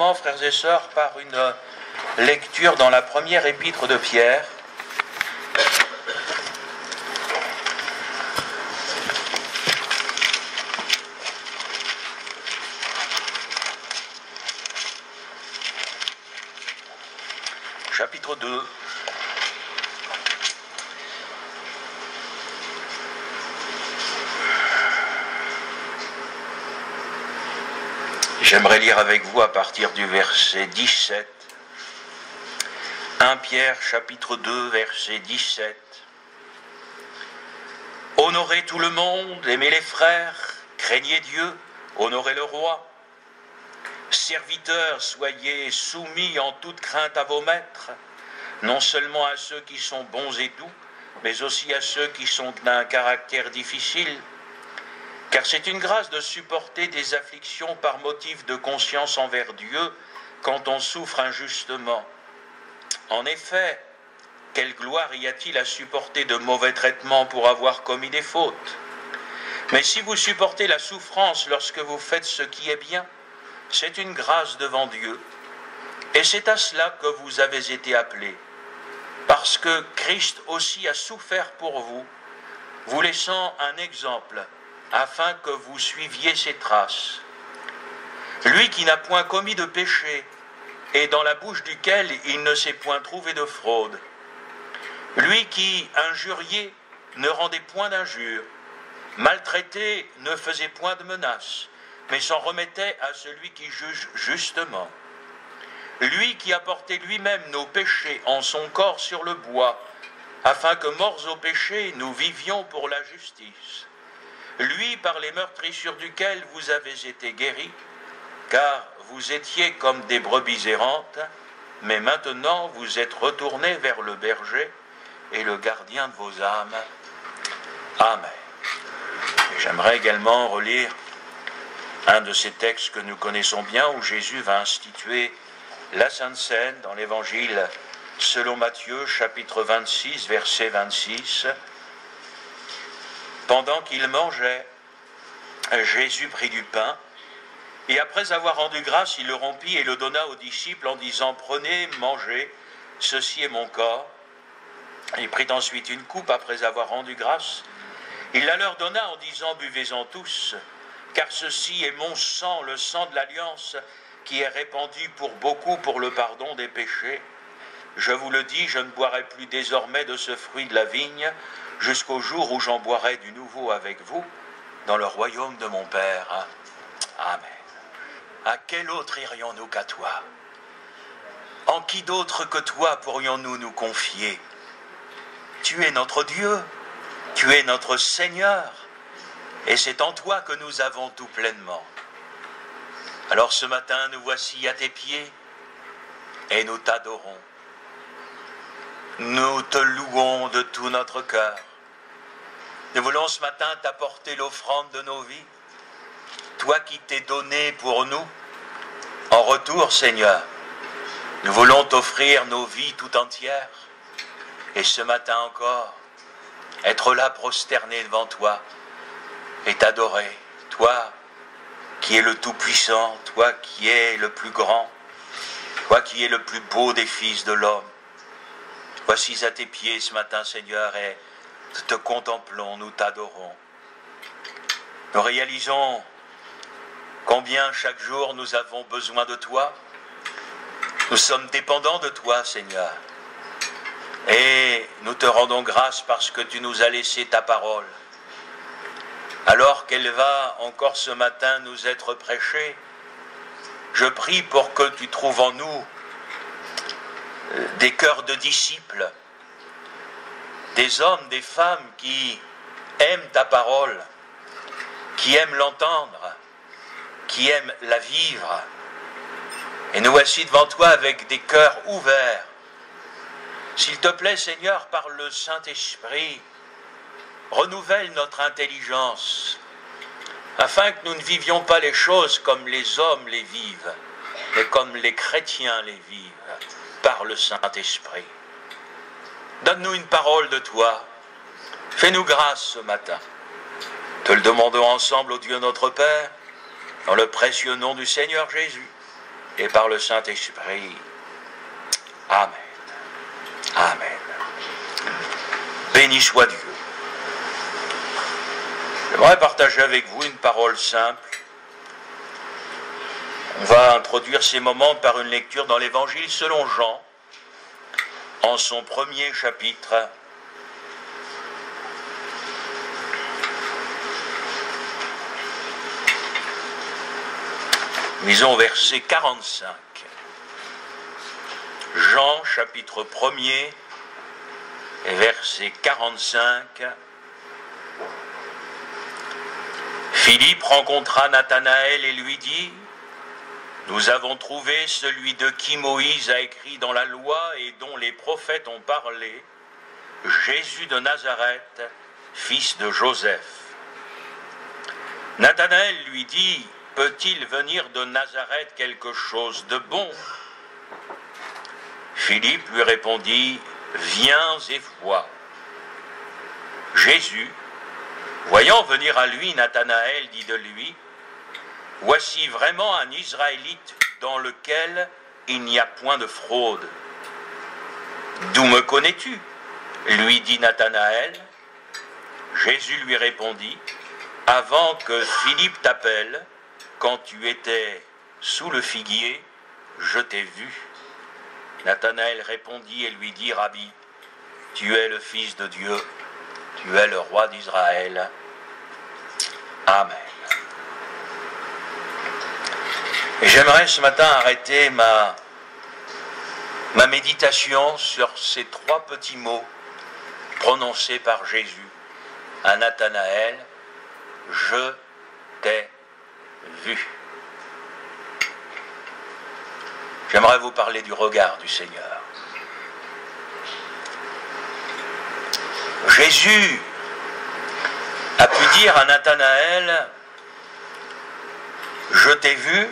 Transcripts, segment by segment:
moment, frères et sœurs, par une lecture dans la première épître de Pierre. Chapitre 2. J'aimerais lire avec vous à partir du verset 17. 1 Pierre chapitre 2 verset 17. Honorez tout le monde, aimez les frères, craignez Dieu, honorez le roi. Serviteurs, soyez soumis en toute crainte à vos maîtres, non seulement à ceux qui sont bons et doux, mais aussi à ceux qui sont d'un caractère difficile. Car c'est une grâce de supporter des afflictions par motif de conscience envers Dieu quand on souffre injustement. En effet, quelle gloire y a-t-il à supporter de mauvais traitements pour avoir commis des fautes? Mais si vous supportez la souffrance lorsque vous faites ce qui est bien, c'est une grâce devant Dieu. Et c'est à cela que vous avez été appelés, parce que Christ aussi a souffert pour vous, vous laissant un exemple, afin que vous suiviez ses traces. Lui qui n'a point commis de péché, et dans la bouche duquel il ne s'est point trouvé de fraude. Lui qui, injurié, ne rendait point d'injure, maltraité, ne faisait point de menaces, mais s'en remettait à celui qui juge justement. Lui qui a porté lui-même nos péchés en son corps sur le bois, afin que, morts au péché, nous vivions pour la justice. Lui, par les meurtrissures duquel vous avez été guéris, car vous étiez comme des brebis errantes, mais maintenant vous êtes retournés vers le berger et le gardien de vos âmes. Amen. Et j'aimerais également relire un de ces textes que nous connaissons bien, où Jésus va instituer la Sainte Seine dans l'Évangile selon Matthieu, chapitre 26, verset 26. Pendant qu'il mangeait, Jésus prit du pain, et après avoir rendu grâce, il le rompit et le donna aux disciples en disant « Prenez, mangez, ceci est mon corps ». Il prit ensuite une coupe après avoir rendu grâce. Il la leur donna en disant « Buvez-en tous, car ceci est mon sang, le sang de l'alliance, qui est répandu pour beaucoup pour le pardon des péchés. Je vous le dis, je ne boirai plus désormais de ce fruit de la vigne, jusqu'au jour où j'en boirai du nouveau avec vous, dans le royaume de mon Père. » Amen. À quel autre irions-nous qu'à toi? En qui d'autre que toi pourrions-nous nous confier? Tu es notre Dieu, tu es notre Seigneur, et c'est en toi que nous avons tout pleinement. Alors ce matin, nous voici à tes pieds, et nous t'adorons. Nous te louons de tout notre cœur. Nous voulons ce matin t'apporter l'offrande de nos vies, toi qui t'es donné pour nous. En retour, Seigneur, nous voulons t'offrir nos vies tout entières, et ce matin encore, être là prosterné devant toi et t'adorer, toi qui es le Tout-Puissant, toi qui es le plus grand, toi qui es le plus beau des fils de l'homme. Voici à tes pieds ce matin, Seigneur, et nous te contemplons, nous t'adorons. Nous réalisons combien chaque jour nous avons besoin de toi. Nous sommes dépendants de toi, Seigneur. Et nous te rendons grâce parce que tu nous as laissé ta parole. Alors qu'elle va encore ce matin nous être prêchée, je prie pour que tu trouves en nous des cœurs de disciples, des hommes, des femmes qui aiment ta parole, qui aiment l'entendre, qui aiment la vivre. Et nous voici devant toi avec des cœurs ouverts. S'il te plaît, Seigneur, par le Saint-Esprit, renouvelle notre intelligence, afin que nous ne vivions pas les choses comme les hommes les vivent, mais comme les chrétiens les vivent, par le Saint-Esprit. Donne-nous une parole de toi. Fais-nous grâce ce matin. Te le demandons ensemble au Dieu notre Père, dans le précieux nom du Seigneur Jésus. et par le Saint-Esprit. Amen. Amen. Béni soit Dieu. J'aimerais partager avec vous une parole simple. On va introduire ces moments par une lecture dans l'Évangile selon Jean, en son premier chapitre. Lisons au verset 45. Jean, chapitre 1er, et verset 45. Philippe rencontra Nathanaël et lui dit : Nous avons trouvé celui de qui Moïse a écrit dans la loi et dont les prophètes ont parlé, Jésus de Nazareth, fils de Joseph. Nathanaël lui dit : Peut-il venir de Nazareth quelque chose de bon ? Philippe lui répondit : Viens et vois. Jésus, voyant venir à lui Nathanaël, dit de lui : Voici vraiment un Israélite dans lequel il n'y a point de fraude. D'où me connais-tu ? Lui dit Nathanaël. Jésus lui répondit : Avant que Philippe t'appelle, quand tu étais sous le figuier, je t'ai vu. Nathanaël répondit et lui dit : Rabbi, tu es le Fils de Dieu, tu es le roi d'Israël. Amen. Et j'aimerais ce matin arrêter ma méditation sur ces trois petits mots prononcés par Jésus à Nathanaël : Je t'ai vu. J'aimerais vous parler du regard du Seigneur. Jésus a pu dire à Nathanaël : Je t'ai vu,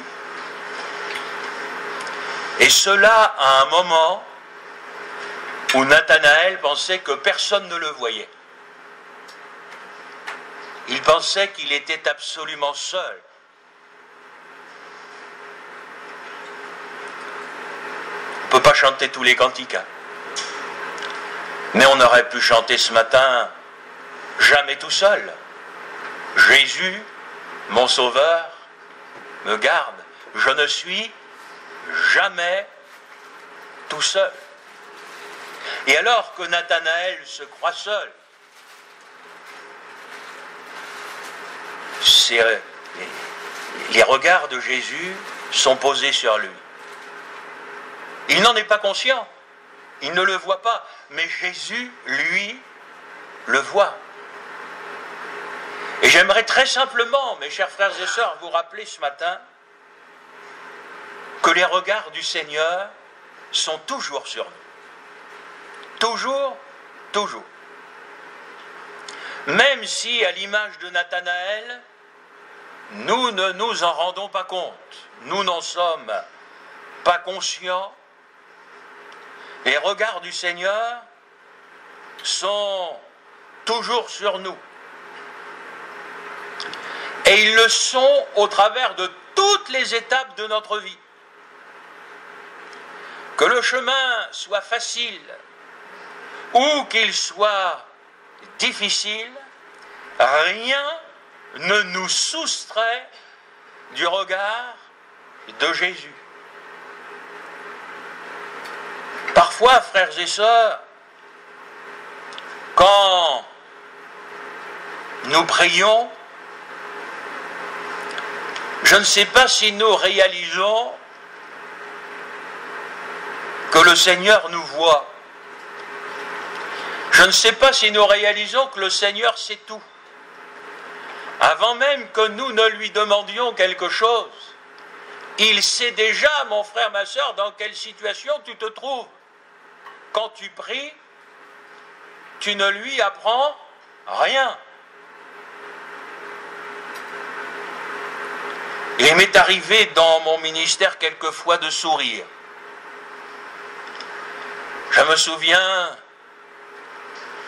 et cela à un moment où Nathanaël pensait que personne ne le voyait. Il pensait qu'il était absolument seul. On ne peut pas chanter tous les cantiques, mais on aurait pu chanter ce matin « Jamais tout seul ». Jésus, mon Sauveur, me garde. Je ne suis jamais tout seul. Et alors que Nathanaël se croit seul, les regards de Jésus sont posés sur lui. Il n'en est pas conscient, il ne le voit pas, mais Jésus, lui, le voit. Et j'aimerais très simplement, mes chers frères et sœurs, vous rappeler ce matin que les regards du Seigneur sont toujours sur nous. Toujours, toujours. Même si, à l'image de Nathanaël, nous ne nous en rendons pas compte, nous n'en sommes pas conscients, les regards du Seigneur sont toujours sur nous. Et ils le sont au travers de toutes les étapes de notre vie. Que le chemin soit facile ou qu'il soit difficile, rien ne nous soustrait du regard de Jésus. Parfois, frères et sœurs, quand nous prions, je ne sais pas si nous réalisons que le Seigneur nous voit. Je ne sais pas si nous réalisons que le Seigneur sait tout. Avant même que nous ne lui demandions quelque chose, il sait déjà, mon frère, ma sœur, dans quelle situation tu te trouves. Quand tu pries, tu ne lui apprends rien. Il m'est arrivé dans mon ministère quelquefois de sourire. Je me souviens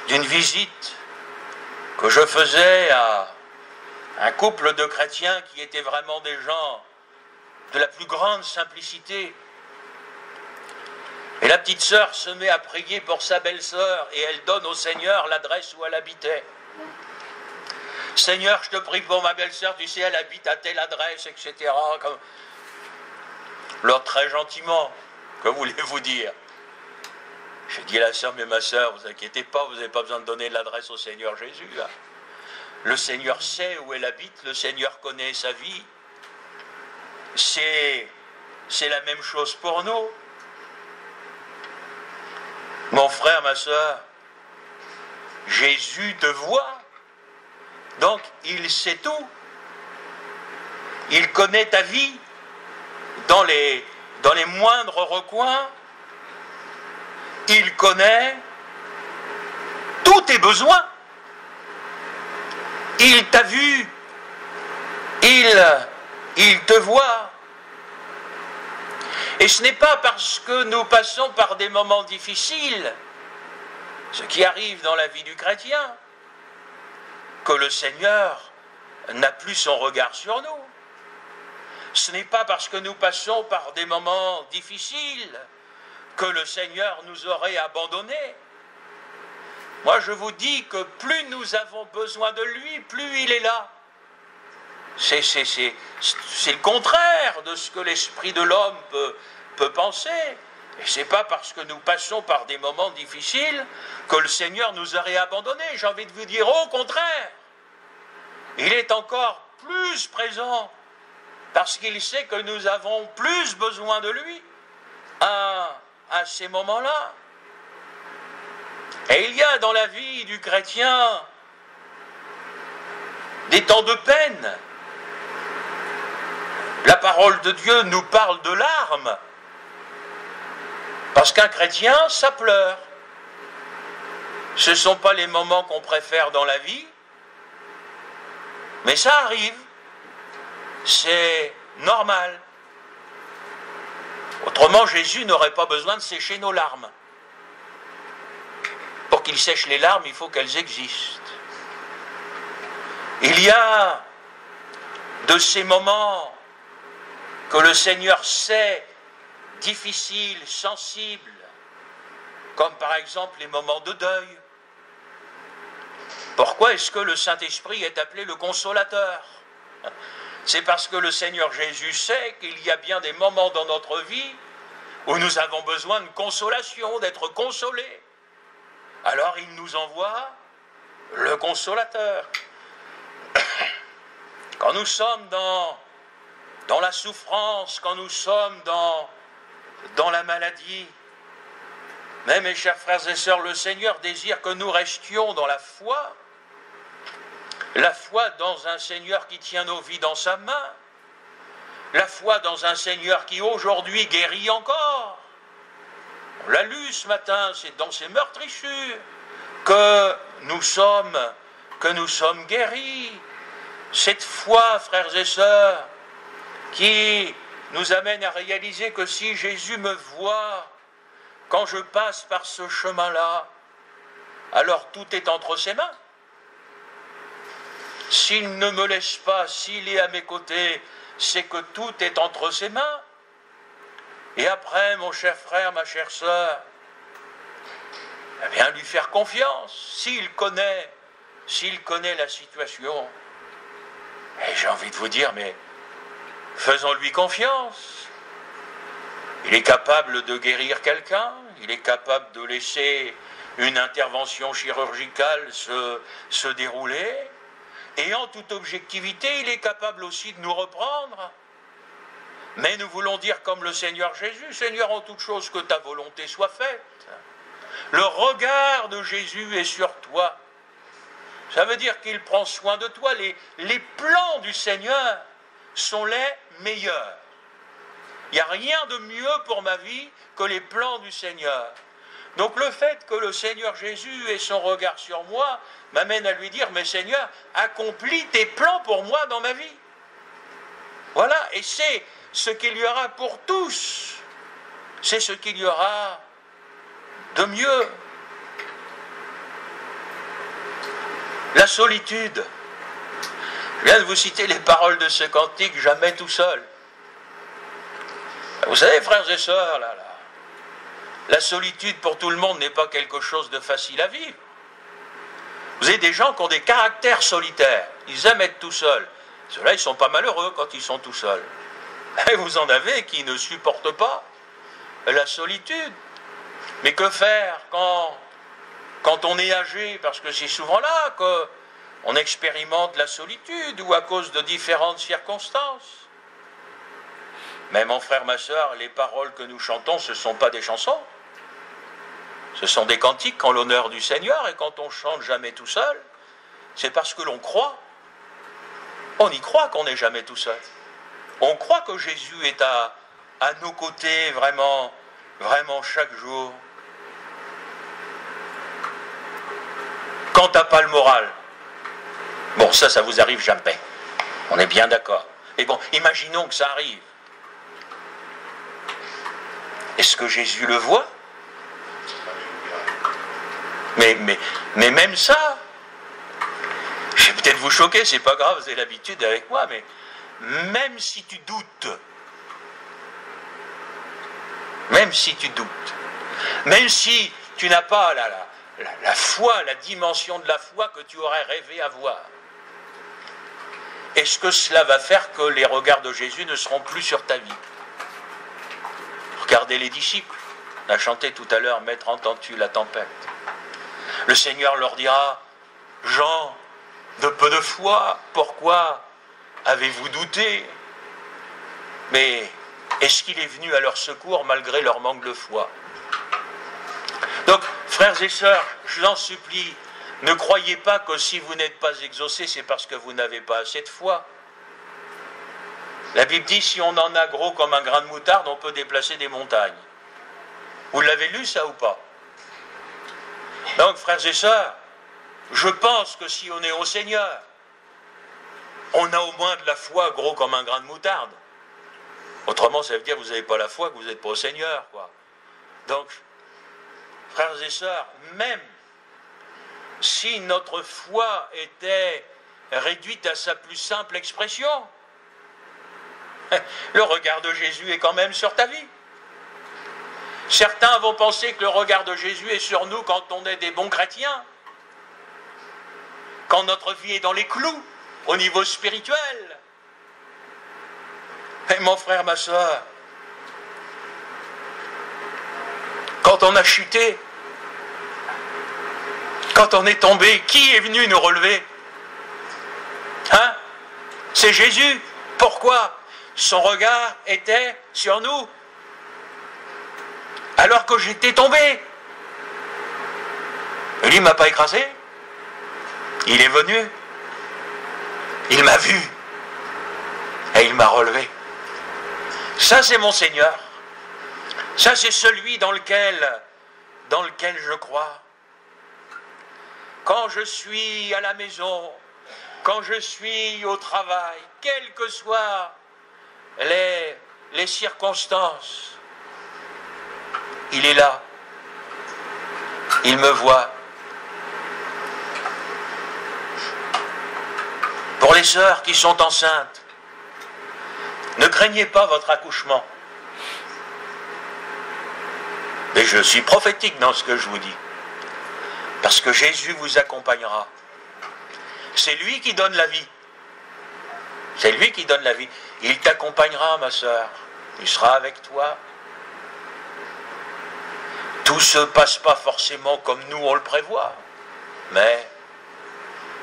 d'une visite que je faisais à un couple de chrétiens qui étaient vraiment des gens de la plus grande simplicité. Et la petite sœur se met à prier pour sa belle-sœur et elle donne au Seigneur l'adresse où elle habitait. Seigneur, je te prie pour ma belle-sœur, tu sais, elle habite à telle adresse, etc. Alors très gentiment, que voulez-vous dire? J'ai dit à la sœur, mais ma sœur, vous inquiétez pas, vous n'avez pas besoin de donner l'adresse au Seigneur Jésus. Hein. Le Seigneur sait où elle habite, le Seigneur connaît sa vie. C'est la même chose pour nous. Mon frère, ma sœur, Jésus te voit, donc il sait tout. Il connaît ta vie dans les moindres recoins. Il connaît tous tes besoins. Il t'a vu. Il te voit. Et ce n'est pas parce que nous passons par des moments difficiles, ce qui arrive dans la vie du chrétien, que le Seigneur n'a plus son regard sur nous. Ce n'est pas parce que nous passons par des moments difficiles que le Seigneur nous aurait abandonnés. Moi, je vous dis que plus nous avons besoin de lui, plus il est là. C'est le contraire de ce que l'esprit de l'homme peut penser. Et ce n'est pas parce que nous passons par des moments difficiles que le Seigneur nous aurait abandonnés. J'ai envie de vous dire au contraire. Il est encore plus présent parce qu'il sait que nous avons plus besoin de lui à ces moments-là. Et il y a dans la vie du chrétien des temps de peine. La parole de Dieu nous parle de larmes. Parce qu'un chrétien, ça pleure. Ce ne sont pas les moments qu'on préfère dans la vie, mais ça arrive. C'est normal. Autrement, Jésus n'aurait pas besoin de sécher nos larmes. Pour qu'il sèche les larmes, il faut qu'elles existent. Il y a de ces moments que le Seigneur sait difficiles, sensibles, comme par exemple les moments de deuil. Pourquoi est-ce que le Saint-Esprit est appelé le consolateur? C'est parce que le Seigneur Jésus sait qu'il y a bien des moments dans notre vie où nous avons besoin de consolation, d'être consolés. Alors il nous envoie le consolateur. Quand nous sommes dans la souffrance, quand nous sommes dans la maladie, mais mes chers frères et sœurs, le Seigneur désire que nous restions dans la foi dans un Seigneur qui tient nos vies dans sa main, la foi dans un Seigneur qui aujourd'hui guérit encore. On l'a lu ce matin, c'est dans ces meurtrissures que nous sommes guéris. Cette foi, frères et sœurs, qui nous amène à réaliser que si Jésus me voit quand je passe par ce chemin-là, alors tout est entre ses mains. S'il ne me laisse pas, s'il est à mes côtés, c'est que tout est entre ses mains. Et après, mon cher frère, ma chère sœur, eh bien, lui faire confiance, s'il connaît la situation. Et j'ai envie de vous dire, mais faisons-lui confiance. Il est capable de guérir quelqu'un, il est capable de laisser une intervention chirurgicale se dérouler, et en toute objectivité, il est capable aussi de nous reprendre. Mais nous voulons dire comme le Seigneur Jésus, Seigneur, en toute chose que ta volonté soit faite. Le regard de Jésus est sur toi. Ça veut dire qu'il prend soin de toi. Les plans du Seigneur sont les meilleurs. Il n'y a rien de mieux pour ma vie que les plans du Seigneur. Donc le fait que le Seigneur Jésus ait son regard sur moi m'amène à lui dire, mais Seigneur, accomplis tes plans pour moi dans ma vie. Voilà, et c'est ce qu'il y aura pour tous. C'est ce qu'il y aura de mieux. La solitude. Je viens de vous citer les paroles de ce cantique, jamais tout seul. Vous savez, frères et sœurs, la solitude pour tout le monde n'est pas quelque chose de facile à vivre. Vous avez des gens qui ont des caractères solitaires. Ils aiment être tout seuls. Ceux-là, ils ne sont pas malheureux quand ils sont tout seuls. Et vous en avez qui ne supportent pas la solitude. Mais que faire quand on est âgé? Parce que c'est souvent là qu'on expérimente la solitude ou à cause de différentes circonstances. Mais mon frère, ma soeur, les paroles que nous chantons, ce ne sont pas des chansons. Ce sont des cantiques en l'honneur du Seigneur. Et quand on chante jamais tout seul, c'est parce que l'on croit. On y croit qu'on n'est jamais tout seul. On croit que Jésus est à nos côtés vraiment, vraiment chaque jour. Quand tu n'as pas le moral, bon, ça vous arrive jamais. On est bien d'accord. Mais bon, imaginons que ça arrive. Est-ce que Jésus le voit? Mais même ça, je vais peut-être vous choquer, c'est pas grave, vous avez l'habitude avec moi, mais même si tu doutes, même si tu n'as pas la foi, la dimension de la foi que tu aurais rêvé avoir, est-ce que cela va faire que les regards de Jésus ne seront plus sur ta vie? Regardez les disciples. On a chanté tout à l'heure, « Maître, entends-tu la tempête ?» Le Seigneur leur dira, « Gens de peu de foi, pourquoi avez-vous douté ?» Mais est-ce qu'il est venu à leur secours malgré leur manque de foi? Donc, frères et sœurs, je vous en supplie, ne croyez pas que si vous n'êtes pas exaucés, c'est parce que vous n'avez pas assez de foi. La Bible dit, si on en a gros comme un grain de moutarde, on peut déplacer des montagnes. Vous l'avez lu, ça ou pas? Donc, frères et sœurs, je pense que si on est au Seigneur, on a au moins de la foi gros comme un grain de moutarde. Autrement, ça veut dire que vous n'avez pas la foi, que vous n'êtes pas au Seigneur, quoi. Donc, frères et sœurs, même si notre foi était réduite à sa plus simple expression, le regard de Jésus est quand même sur ta vie. Certains vont penser que le regard de Jésus est sur nous quand on est des bons chrétiens, quand notre vie est dans les clous, au niveau spirituel. Et mon frère, ma soeur, quand on a chuté, quand on est tombé, qui est venu nous relever? Hein? C'est Jésus. Pourquoi? Son regard était sur nous, alors que j'étais tombé. Lui ne m'a pas écrasé. Il est venu. Il m'a vu. Et il m'a relevé. Ça, c'est mon Seigneur. Ça, c'est celui dans lequel je crois. Quand je suis à la maison, quand je suis au travail, quelles que soient les circonstances, il est là. Il me voit. Pour les sœurs qui sont enceintes, ne craignez pas votre accouchement. Mais je suis prophétique dans ce que je vous dis. Parce que Jésus vous accompagnera. C'est lui qui donne la vie. C'est lui qui donne la vie. Il t'accompagnera, ma sœur. Il sera avec toi. Tout ne se passe pas forcément comme nous on le prévoit, mais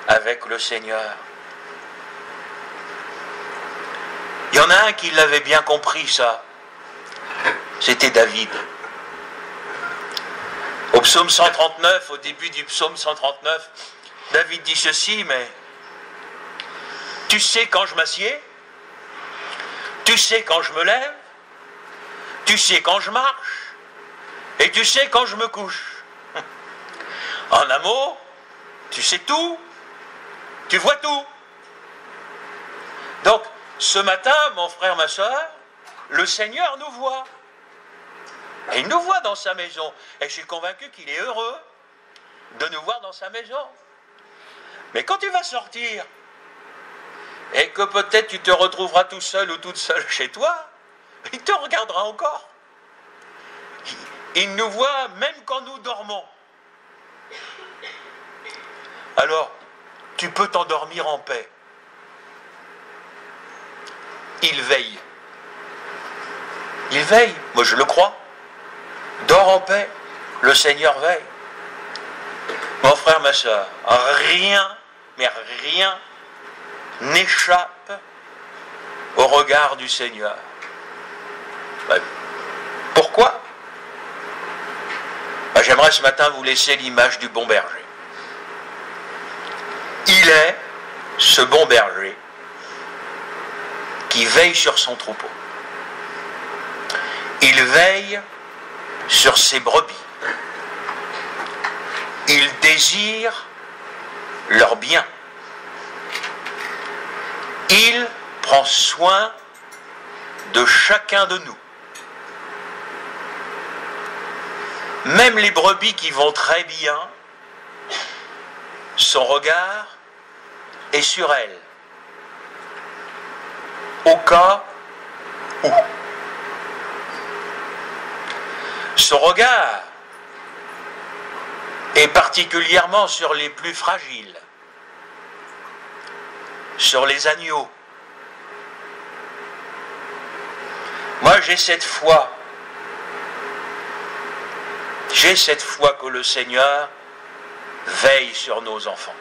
avec le Seigneur. Il y en a un qui l'avait bien compris, ça. C'était David. Au psaume 139, au début du psaume 139, David dit ceci, mais tu sais quand je m'assieds, tu sais quand je me lève, tu sais quand je marche, et tu sais quand je me couche. En un mot, tu sais tout, tu vois tout. Donc, ce matin, mon frère, ma soeur, le Seigneur nous voit. Et il nous voit dans sa maison. Et je suis convaincu qu'il est heureux de nous voir dans sa maison. Mais quand tu vas sortir, et que peut-être tu te retrouveras tout seul ou toute seule chez toi, il te regardera encore. Il nous voit même quand nous dormons. Alors, tu peux t'endormir en paix. Il veille. Il veille, moi je le crois. Dors en paix, le Seigneur veille. Mon frère, ma soeur, rien, mais rien n'échappe au regard du Seigneur. Pourquoi ? J'aimerais ce matin vous laisser l'image du bon berger. Il est ce bon berger qui veille sur son troupeau. Il veille sur ses brebis. Il désire leur bien. Il prend soin de chacun de nous. Même les brebis qui vont très bien, son regard est sur elles. Au cas où. Son regard est particulièrement sur les plus fragiles, sur les agneaux. Moi, j'ai cette foi que le Seigneur veille sur nos enfants.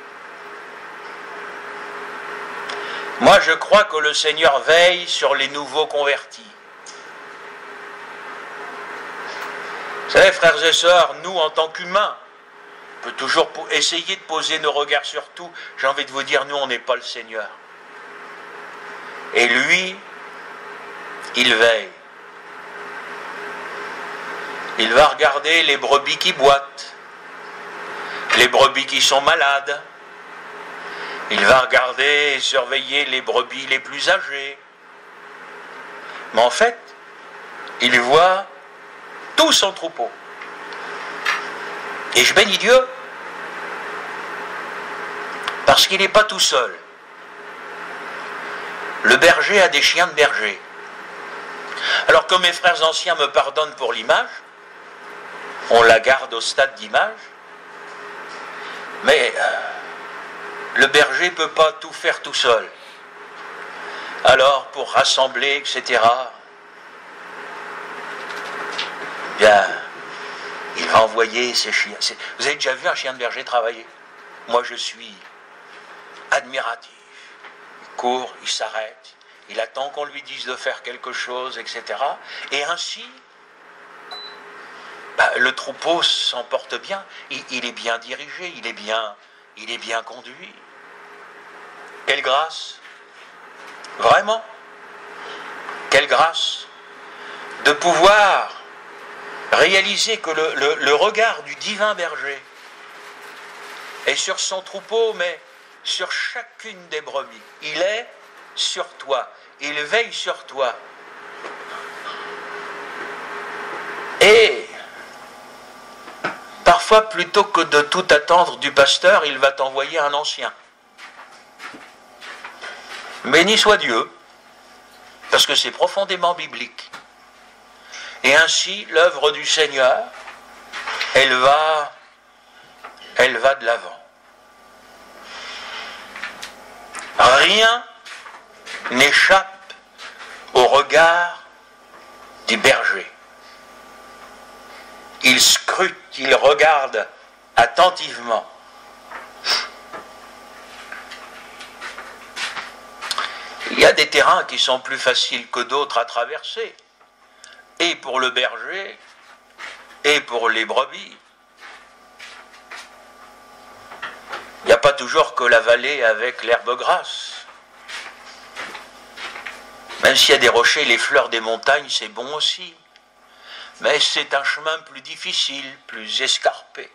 Moi, je crois que le Seigneur veille sur les nouveaux convertis. Vous savez, frères et sœurs, nous, en tant qu'humains, on peut toujours essayer de poser nos regards sur tout. J'ai envie de vous dire, nous, on n'est pas le Seigneur. Et lui, il veille. Il va regarder les brebis qui boitent, les brebis qui sont malades. Il va regarder et surveiller les brebis les plus âgées. Mais en fait, il voit tout son troupeau. Et je bénis Dieu, parce qu'il n'est pas tout seul. Le berger a des chiens de berger. Alors que mes frères anciens me pardonnent pour l'image, on la garde au stade d'image, mais le berger ne peut pas tout faire tout seul. Alors, pour rassembler, etc., bien, il va envoyer ses chiens. Vous avez déjà vu un chien de berger travailler ? Moi, je suis admiratif. Il court, il s'arrête, il attend qu'on lui dise de faire quelque chose, etc. Et ainsi, le troupeau s'en porte bien. Il est bien dirigé, il est bien conduit. Quelle grâce! Vraiment, quelle grâce de pouvoir réaliser que le regard du divin berger est sur son troupeau, mais sur chacune des brebis. Il est sur toi, il veille sur toi. Et parfois, plutôt que de tout attendre du pasteur, il va t'envoyer un ancien. Béni soit Dieu, parce que c'est profondément biblique. Et ainsi, l'œuvre du Seigneur, elle va de l'avant. Rien n'échappe au regard du berger. Il scrute, il regarde attentivement. Il y a des terrains qui sont plus faciles que d'autres à traverser, et pour le berger, et pour les brebis. Il n'y a pas toujours que la vallée avec l'herbe grasse. Même s'il y a des rochers, les fleurs des montagnes, c'est bon aussi. Mais c'est un chemin plus difficile, plus escarpé.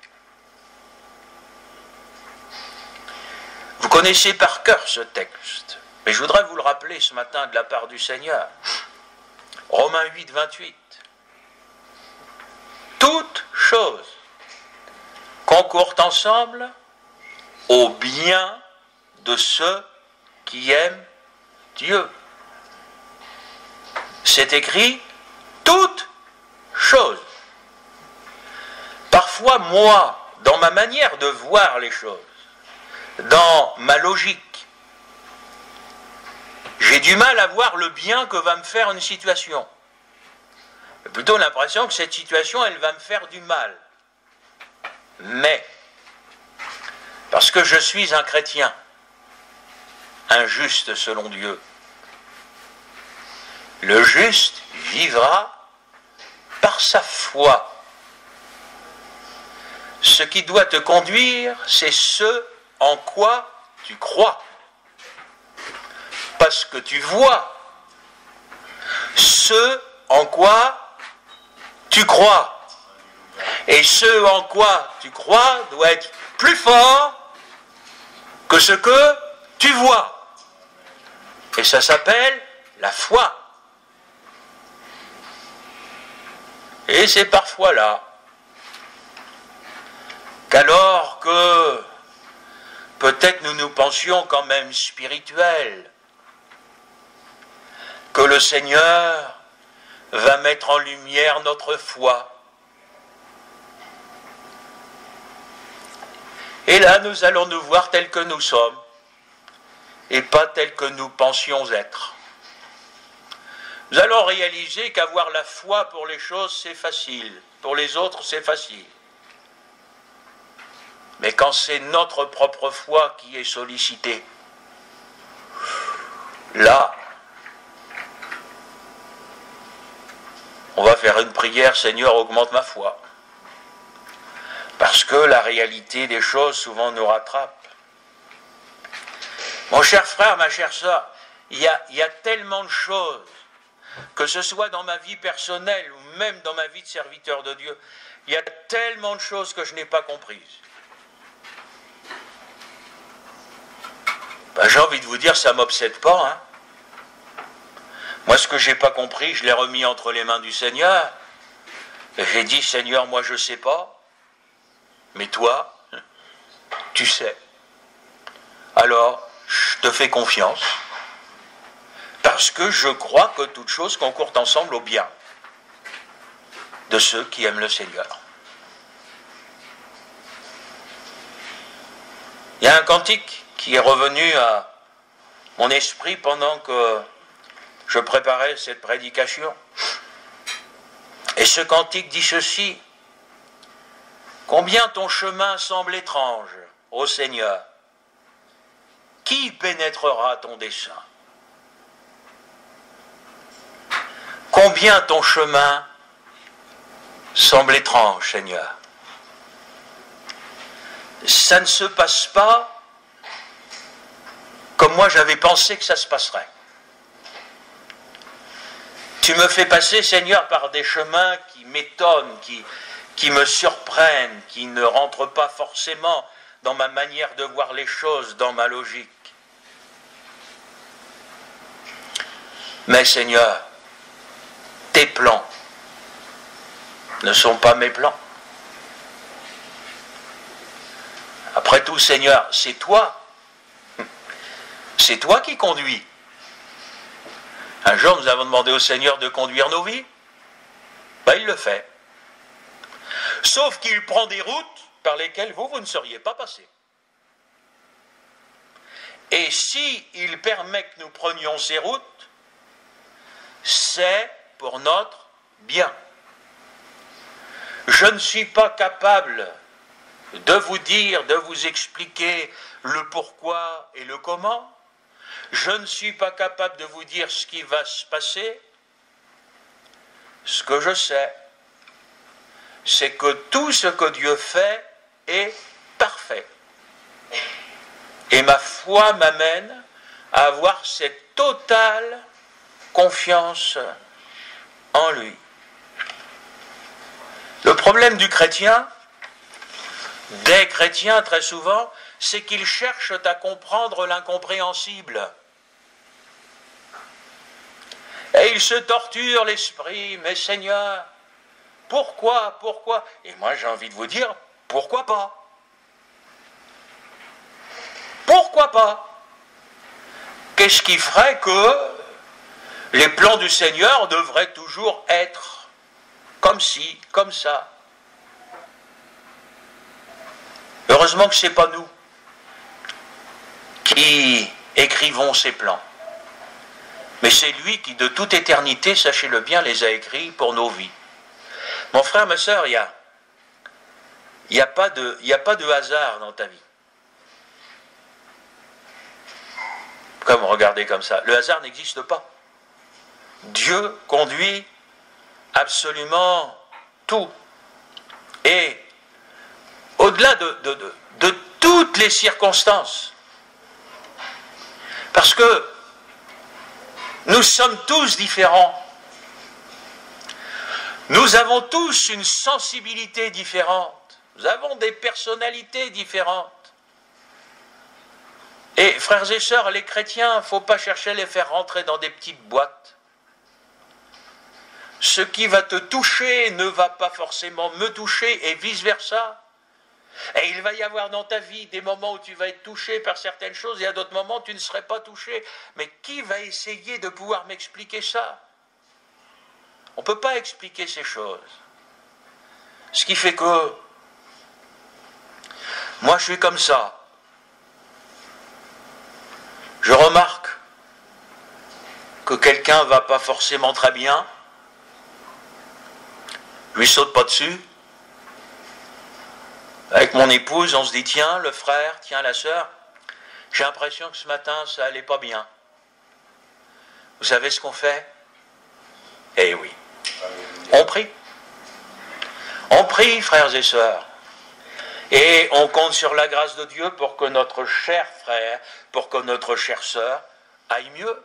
Vous connaissez par cœur ce texte, mais je voudrais vous le rappeler ce matin de la part du Seigneur. Romains 8, 28. Toutes choses concourent ensemble au bien de ceux qui aiment Dieu. c'est écrit toutes choses. Parfois, moi, dans ma manière de voir les choses, dans ma logique, j'ai du mal à voir le bien que va me faire une situation. J'ai plutôt l'impression que cette situation, elle va me faire du mal. Mais, parce que je suis un chrétien, un juste selon Dieu, le juste vivra par sa foi. Ce qui doit te conduire, c'est ce en quoi tu crois. Parce que tu vois ce en quoi tu crois. Et ce en quoi tu crois doit être plus fort que ce que tu vois. Et ça s'appelle la foi. Et c'est parfois là qu'alors que peut-être nous nous pensions quand même spirituels, que le Seigneur va mettre en lumière notre foi. Et là, nous allons nous voir tels que nous sommes, et pas tels que nous pensions être. Nous allons réaliser qu'avoir la foi pour les choses, c'est facile. Pour les autres, c'est facile. Mais quand c'est notre propre foi qui est sollicitée, là, on va faire une prière, Seigneur, augmente ma foi. Parce que la réalité des choses souvent nous rattrape. Mon cher frère, ma chère sœur, il y a tellement de choses, que ce soit dans ma vie personnelle ou même dans ma vie de serviteur de Dieu, il y a tellement de choses que je n'ai pas comprises. Ben, j'ai envie de vous dire, ça ne m'obsède pas. Hein. Moi, ce que je n'ai pas compris, je l'ai remis entre les mains du Seigneur. Et j'ai dit, Seigneur, moi je ne sais pas, mais toi, tu sais. Alors, je te fais confiance, parce que je crois que toutes choses concourent ensemble au bien de ceux qui aiment le Seigneur. Il y a un cantique qui est revenu à mon esprit pendant que je préparais cette prédication. Et ce cantique dit ceci: combien ton chemin semble étrange, ô Seigneur, qui pénétrera ton dessein? Combien ton chemin semble étrange, Seigneur. Ça ne se passe pas comme moi j'avais pensé que ça se passerait. Tu me fais passer, Seigneur, par des chemins qui m'étonnent, qui me surprennent, qui ne rentrent pas forcément dans ma manière de voir les choses, dans ma logique. Mais Seigneur, tes plans ne sont pas mes plans. Après tout, Seigneur, c'est toi. C'est toi qui conduis. Un jour, nous avons demandé au Seigneur de conduire nos vies. Ben, il le fait. Sauf qu'il prend des routes par lesquelles vous ne seriez pas passé. Et si il permet que nous prenions ces routes, c'est pour notre bien. Je ne suis pas capable de vous dire, de vous expliquer le pourquoi et le comment. Je ne suis pas capable de vous dire ce qui va se passer. Ce que je sais, c'est que tout ce que Dieu fait est parfait. Et ma foi m'amène à avoir cette totale confiance en lui. Le problème du chrétien, des chrétiens très souvent, c'est qu'ils cherchent à comprendre l'incompréhensible. Et ils se torturent l'esprit, mais Seigneur, pourquoi? Et moi j'ai envie de vous dire, pourquoi pas? Pourquoi pas? Qu'est-ce qui ferait que les plans du Seigneur devraient toujours être comme ci, comme ça. Heureusement que ce n'est pas nous qui écrivons ces plans. Mais c'est lui qui, de toute éternité, sachez-le bien, les a écrits pour nos vies. Mon frère, ma sœur, il n'y a pas de hasard dans ta vie. Pourquoi vous me regardez comme ça? Le hasard n'existe pas. Dieu conduit absolument tout. Et au-delà de toutes les circonstances, parce que nous sommes tous différents, nous avons tous une sensibilité différente, nous avons des personnalités différentes. Et frères et sœurs, les chrétiens, il ne faut pas chercher à les faire rentrer dans des petites boîtes. Ce qui va te toucher ne va pas forcément me toucher et vice-versa. Et il va y avoir dans ta vie des moments où tu vas être touché par certaines choses et à d'autres moments où tu ne serais pas touché. Mais qui va essayer de pouvoir m'expliquer ça? On ne peut pas expliquer ces choses. Ce qui fait que moi je suis comme ça. Je remarque que quelqu'un ne va pas forcément très bien. Je lui saute pas dessus. Avec mon épouse, on se dit, tiens, le frère, tiens, la sœur, j'ai l'impression que ce matin, ça allait pas bien. Vous savez ce qu'on fait? Eh oui. On prie. On prie, frères et sœurs. Et on compte sur la grâce de Dieu pour que notre cher frère, pour que notre chère sœur aille mieux.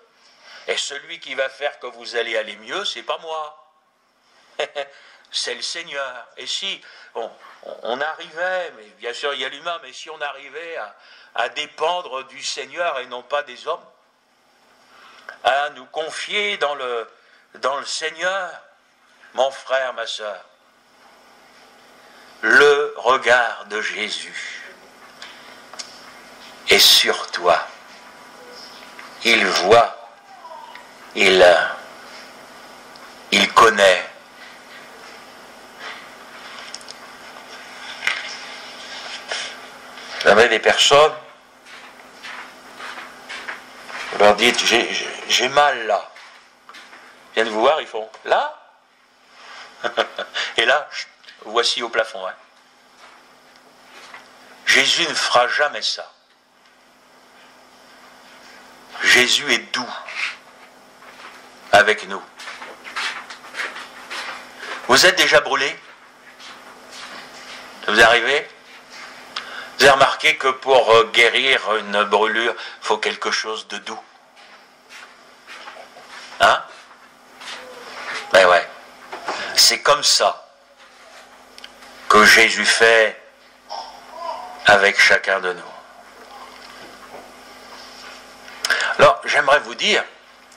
Et celui qui va faire que vous allez aller mieux, c'est pas moi. C'est le Seigneur. Et si on arrivait, mais bien sûr il y a l'humain, mais si on arrivait à dépendre du Seigneur et non pas des hommes, à nous confier dans le Seigneur, mon frère, ma sœur, le regard de Jésus est sur toi. Il voit, il connaît. Vous avez des personnes, vous leur dites, j'ai mal là. Ils viennent vous voir, ils font, là? Et là, voici au plafond. Hein. Jésus ne fera jamais ça. Jésus est doux avec nous. Vous êtes déjà brûlé? Ça vous est arrivé? Vous avez remarqué que pour guérir une brûlure, il faut quelque chose de doux. Hein? Ben ouais. C'est comme ça que Jésus fait avec chacun de nous. Alors, j'aimerais vous dire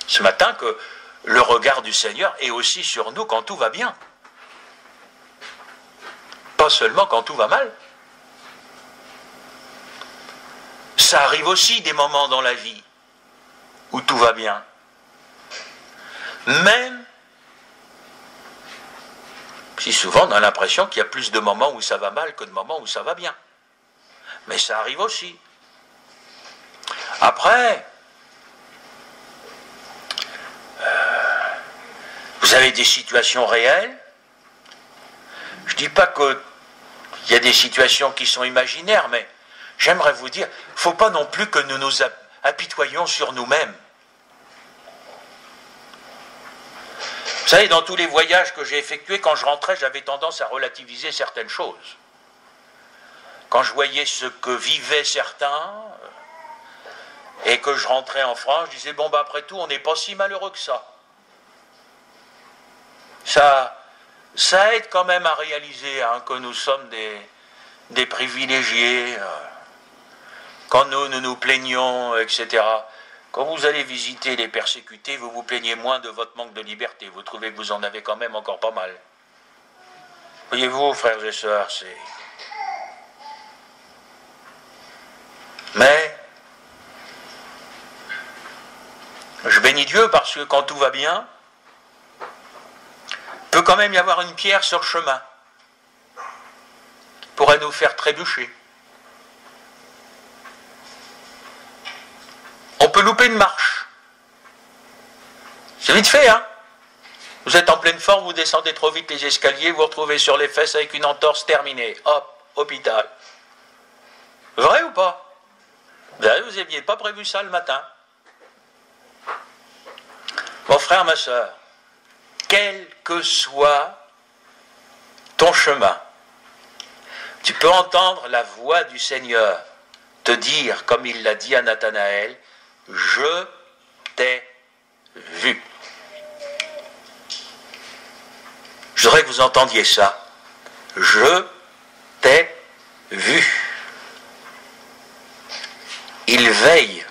ce matin que le regard du Seigneur est aussi sur nous quand tout va bien. Pas seulement quand tout va mal. Ça arrive aussi des moments dans la vie où tout va bien. Même si souvent on a l'impression qu'il y a plus de moments où ça va mal que de moments où ça va bien. Mais ça arrive aussi. Après, vous avez des situations réelles. Je ne dis pas qu'il y a des situations qui sont imaginaires, mais j'aimerais vous dire, il ne faut pas non plus que nous nous apitoyions sur nous-mêmes. Vous savez, dans tous les voyages que j'ai effectués, quand je rentrais, j'avais tendance à relativiser certaines choses. Quand je voyais ce que vivaient certains, et que je rentrais en France, je disais, bon, bah, après tout, on n'est pas si malheureux que ça. Ça aide quand même à réaliser hein, que nous sommes des privilégiés, quand nous nous plaignons, etc. Quand vous allez visiter les persécutés, vous vous plaignez moins de votre manque de liberté. Vous trouvez que vous en avez quand même encore pas mal. Voyez-vous, frères et sœurs, c'est... Mais, je bénis Dieu parce que quand tout va bien, peut quand même y avoir une pierre sur le chemin qui pourrait nous faire trébucher. On peut louper une marche. C'est vite fait, hein? Vous êtes en pleine forme, vous descendez trop vite les escaliers, vous vous retrouvez sur les fesses avec une entorse terminée. Hop, hôpital. Vrai ou pas? Vous n'aviez pas prévu ça le matin. Mon frère, ma soeur, quel que soit ton chemin, tu peux entendre la voix du Seigneur te dire, comme il l'a dit à Nathanaël, « Je t'ai vu ». Je voudrais que vous entendiez ça. « Je t'ai vu ». Il veille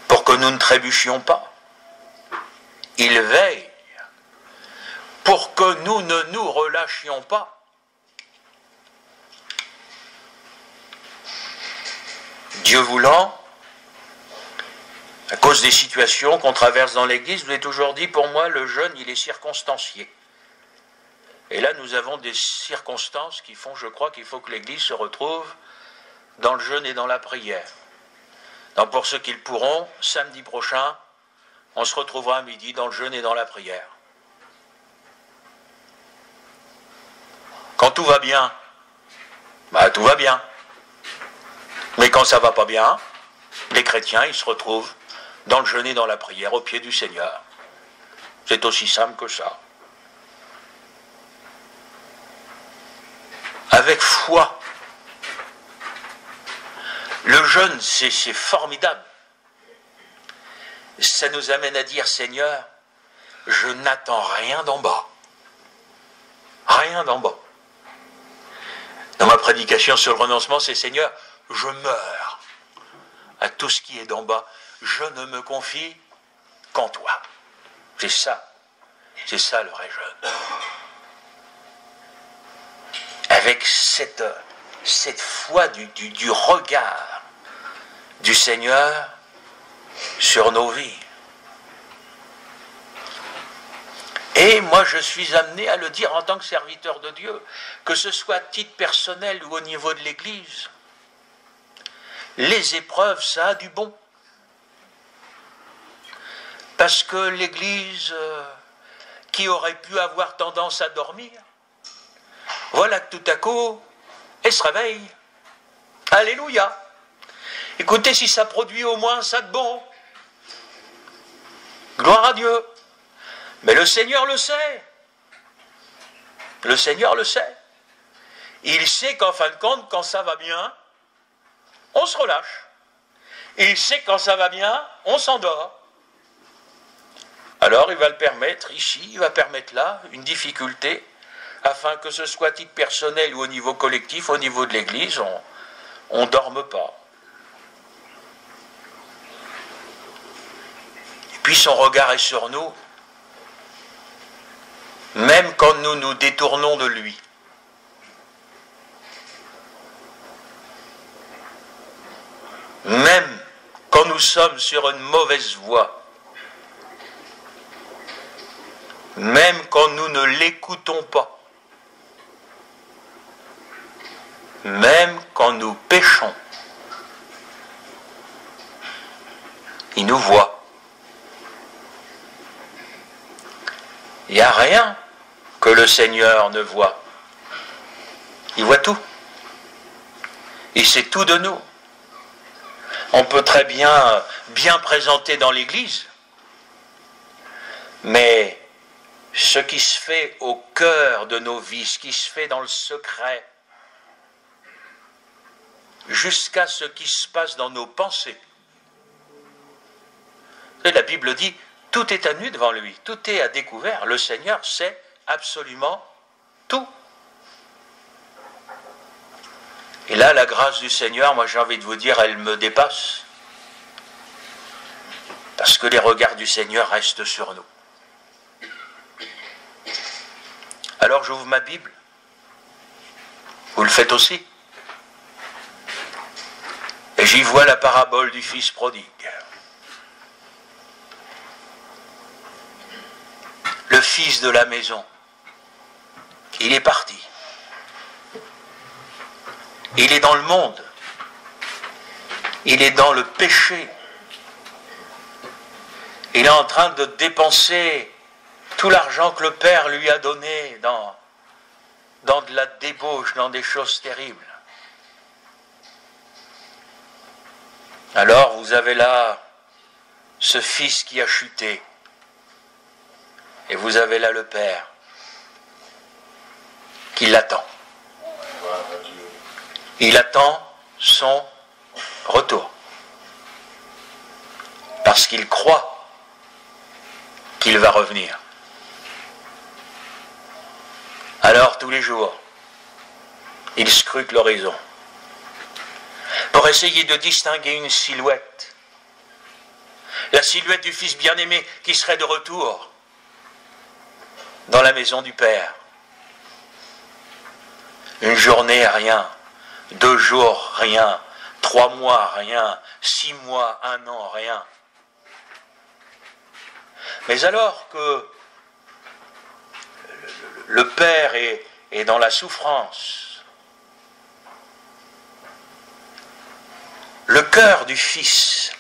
pour que nous ne trébuchions pas. Il veille pour que nous ne nous relâchions pas. Dieu voulant, à cause des situations qu'on traverse dans l'Église, je vous ai toujours dit, pour moi, le jeûne, il est circonstancié. Et là, nous avons des circonstances qui font, je crois, qu'il faut que l'Église se retrouve dans le jeûne et dans la prière. Donc pour ceux qui le pourront, samedi prochain, on se retrouvera à midi dans le jeûne et dans la prière. Quand tout va bien, tout va bien. Mais quand ça va pas bien, les chrétiens, ils se retrouvent dans le jeûne et dans la prière au pied du Seigneur. C'est aussi simple que ça. Avec foi. Le jeûne, c'est formidable. Ça nous amène à dire, Seigneur, je n'attends rien d'en bas. Rien d'en bas. Dans ma prédication sur le renoncement, c'est Seigneur, je meurs à tout ce qui est d'en bas. Je ne me confie qu'en toi. C'est ça le vrai jeûne. Avec cette foi du regard du Seigneur sur nos vies. Et moi, je suis amené à le dire en tant que serviteur de Dieu, que ce soit à titre personnel ou au niveau de l'Église, les épreuves, ça a du bon. Parce que l'Église, qui aurait pu avoir tendance à dormir, voilà que tout à coup, elle se réveille. Alléluia. Écoutez, si ça produit au moins ça de bon, gloire à Dieu. Mais le Seigneur le sait. Le Seigneur le sait. Il sait qu'en fin de compte, quand ça va bien, on se relâche. Il sait quand ça va bien, on s'endort. Alors il va le permettre ici, il va permettre là, une difficulté, afin que ce soit à titre personnel ou au niveau collectif, au niveau de l'Église, on ne dorme pas. Et puis son regard est sur nous, même quand nous nous détournons de lui. Même quand nous sommes sur une mauvaise voie. Même quand nous ne l'écoutons pas. Même quand nous péchons. Il nous voit. Il n'y a rien que le Seigneur ne voit. Il voit tout. Il sait tout de nous. On peut très bien présenter dans l'Église, mais ce qui se fait au cœur de nos vies, ce qui se fait dans le secret, jusqu'à ce qui se passe dans nos pensées. Et la Bible dit, tout est à nu devant lui, tout est à découvert. Le Seigneur sait absolument tout. Et là, la grâce du Seigneur, moi j'ai envie de vous dire, elle me dépasse. Parce que les regards du Seigneur restent sur nous. Alors j'ouvre ma Bible. Vous le faites aussi. Et j'y vois la parabole du fils prodigue. fils de la maison. Il est parti. Il est dans le monde. Il est dans le péché. Il est en train de dépenser tout l'argent que le Père lui a donné dans de la débauche, dans des choses terribles. Alors vous avez là ce fils qui a chuté. Et vous avez là le Père qui l'attend. Il attend son retour. Parce qu'il croit qu'il va revenir. Alors tous les jours, il scrute l'horizon pour essayer de distinguer une silhouette. La silhouette du Fils bien-aimé qui serait de retour dans la maison du Père. Une journée, rien. 2 jours, rien. 3 mois, rien. 6 mois, 1 an, rien. Mais alors que le Père est dans la souffrance, le cœur du Fils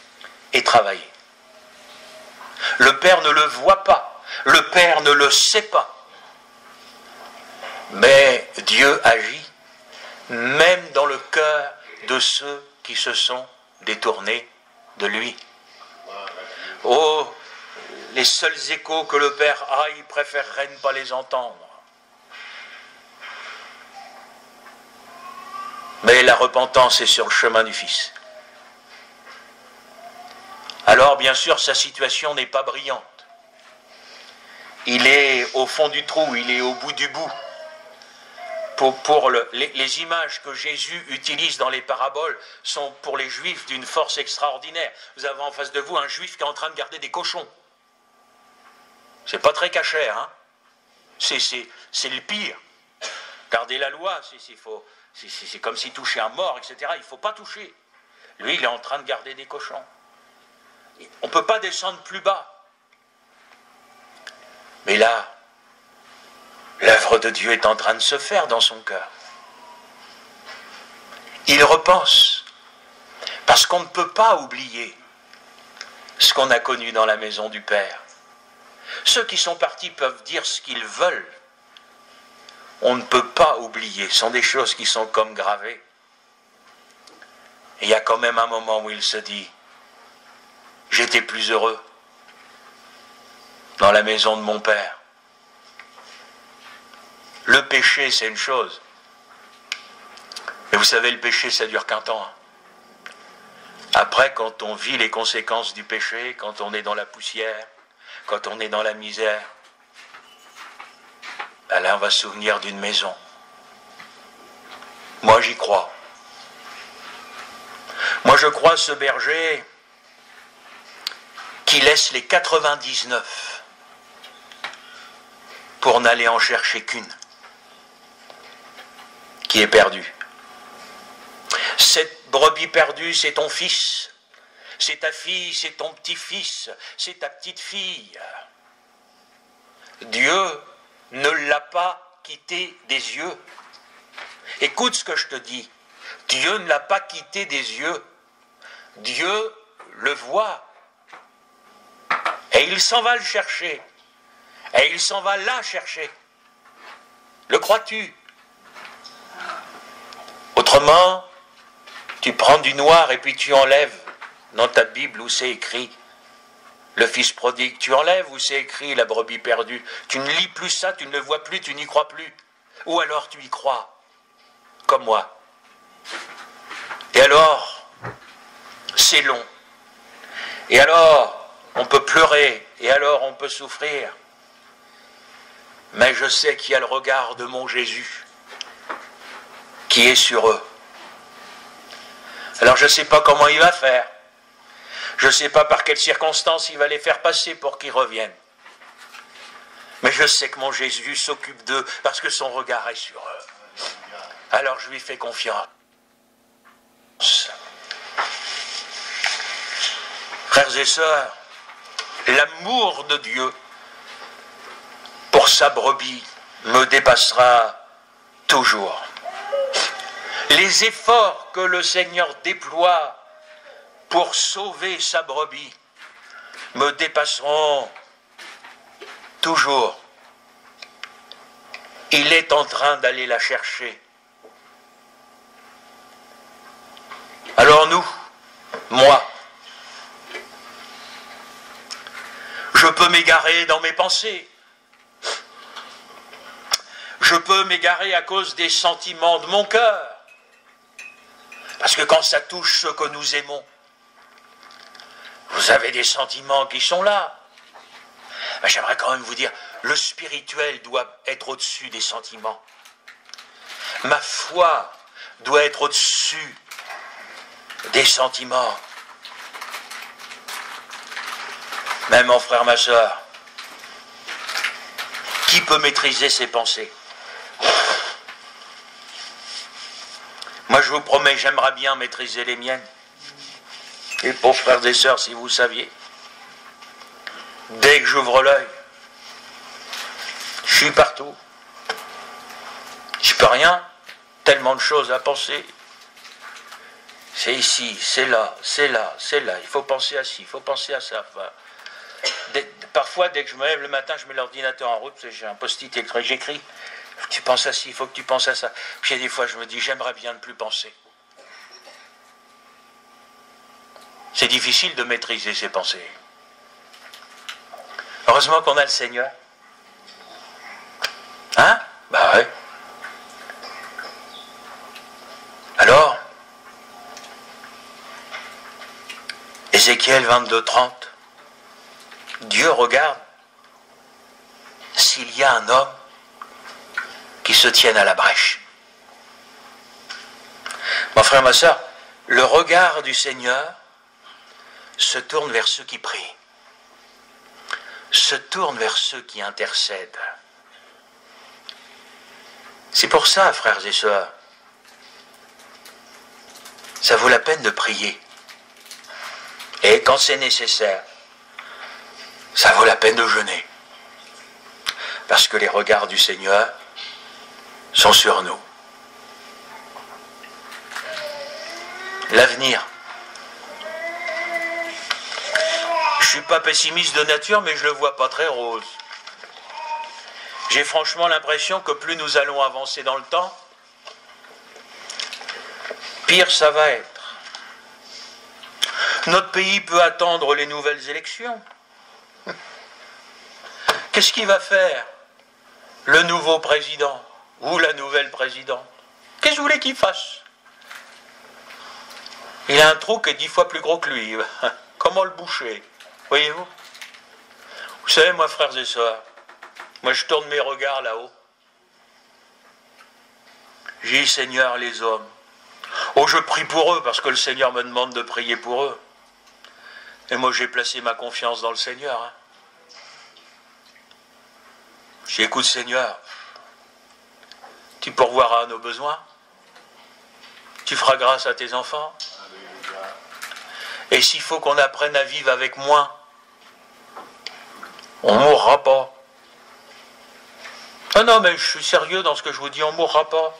est travaillé. Le Père ne le voit pas, le Père ne le sait pas. Mais Dieu agit même dans le cœur de ceux qui se sont détournés de lui. Oh, les seuls échos que le Père a, il préférerait ne pas les entendre. Mais la repentance est sur le chemin du Fils. Alors, bien sûr, sa situation n'est pas brillante. Il est au fond du trou, il est au bout du bout. Les images que Jésus utilise dans les paraboles sont pour les Juifs d'une force extraordinaire. Vous avez en face de vous un Juif qui est en train de garder des cochons. C'est pas très cachère, hein. C'est le pire. Garder la loi, c'est comme s'il touchait un mort, etc. Il ne faut pas toucher. Lui, il est en train de garder des cochons. On ne peut pas descendre plus bas. Mais là, l'œuvre de Dieu est en train de se faire dans son cœur. Il repense, parce qu'on ne peut pas oublier ce qu'on a connu dans la maison du Père. Ceux qui sont partis peuvent dire ce qu'ils veulent. On ne peut pas oublier, ce sont des choses qui sont comme gravées. Et il y a quand même un moment où il se dit, j'étais plus heureux dans la maison de mon Père. Le péché, c'est une chose. Mais vous savez, le péché, ça dure qu'un temps. Après, quand on vit les conséquences du péché, quand on est dans la poussière, quand on est dans la misère, ben là, on va se souvenir d'une maison. Moi, j'y crois. Moi, je crois ce berger qui laisse les 99 pour n'aller en chercher qu'une, qui est perdue. Cette brebis perdue, c'est ton fils, c'est ta fille, c'est ton petit-fils, c'est ta petite-fille. Dieu ne l'a pas quitté des yeux. Écoute ce que je te dis. Dieu ne l'a pas quitté des yeux. Dieu le voit. Et il s'en va le chercher. Et il s'en va la chercher. Le crois-tu? Autrement, tu prends du noir et puis tu enlèves dans ta Bible où c'est écrit le fils prodigue, tu enlèves où c'est écrit la brebis perdue. Tu ne lis plus ça, tu ne le vois plus, tu n'y crois plus. Ou alors tu y crois, comme moi. Et alors, c'est long. Et alors, on peut pleurer. Et alors, on peut souffrir. Mais je sais qu'il y a le regard de mon Jésus qui est sur eux. Alors je ne sais pas comment il va faire. Je ne sais pas par quelles circonstances il va les faire passer pour qu'ils reviennent. Mais je sais que mon Jésus s'occupe d'eux parce que son regard est sur eux. Alors je lui fais confiance. Frères et sœurs, l'amour de Dieu sa brebis me dépassera toujours. Les efforts que le Seigneur déploie pour sauver sa brebis me dépasseront toujours. Il est en train d'aller la chercher. Alors nous, moi, je peux m'égarer dans mes pensées. Je peux m'égarer à cause des sentiments de mon cœur. Parce que quand ça touche ceux que nous aimons, vous avez des sentiments qui sont là. Mais j'aimerais quand même vous dire, le spirituel doit être au-dessus des sentiments. Ma foi doit être au-dessus des sentiments. Même mon frère, ma soeur, qui peut maîtriser ses pensées? Moi, je vous promets, j'aimerais bien maîtriser les miennes. Et pour frères et sœurs, si vous saviez, dès que j'ouvre l'œil, je suis partout. Je peux rien, tellement de choses à penser. C'est ici, c'est là, c'est là, c'est là. Il faut penser à ci, il faut penser à ça. Enfin, parfois, dès que je me lève le matin, je mets l'ordinateur en route, j'ai un post-it électrique, j'écris. Il faut que tu penses à ci, il faut que tu penses à ça. Puis il y a des fois, je me dis, j'aimerais bien ne plus penser. C'est difficile de maîtriser ses pensées. Heureusement qu'on a le Seigneur. Hein? Bah ouais. Alors, Ézéchiel 22:30, Dieu regarde s'il y a un homme qui se tienne à la brèche. Mon frère, ma soeur, le regard du Seigneur se tourne vers ceux qui prient, se tourne vers ceux qui intercèdent. C'est pour ça, frères et sœurs, ça vaut la peine de prier. Et quand c'est nécessaire, ça vaut la peine de jeûner. Parce que les regards du Seigneur sont sur nous. L'avenir. Je ne suis pas pessimiste de nature, mais je ne le vois pas très rose. J'ai franchement l'impression que plus nous allons avancer dans le temps, pire ça va être. Notre pays peut attendre les nouvelles élections. Qu'est-ce qu'il va faire, le nouveau président ou la nouvelle présidente? Qu'est-ce que vous voulez qu'il fasse? Il a un trou qui est 10 fois plus gros que lui. Comment le boucher? Voyez-vous? Vous savez, moi, frères et sœurs, moi je tourne mes regards là-haut. J'ai dit, Seigneur, les hommes. Oh, je prie pour eux, parce que le Seigneur me demande de prier pour eux. Et moi, j'ai placé ma confiance dans le Seigneur. Hein. J'ai dit, écoute, Seigneur, tu pourvoiras à nos besoins. Tu feras grâce à tes enfants. Et s'il faut qu'on apprenne à vivre avec moins, on ne mourra pas. Ah non, mais je suis sérieux dans ce que je vous dis, on ne mourra pas.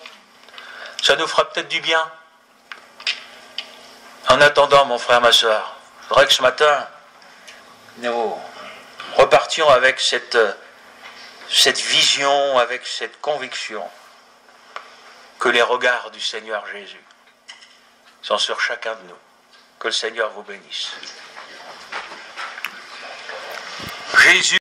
Ça nous fera peut-être du bien. En attendant, mon frère, ma soeur, je voudrais que ce matin, nous repartions avec cette vision, avec cette conviction que les regards du Seigneur Jésus sont sur chacun de nous. Que le Seigneur vous bénisse. Jésus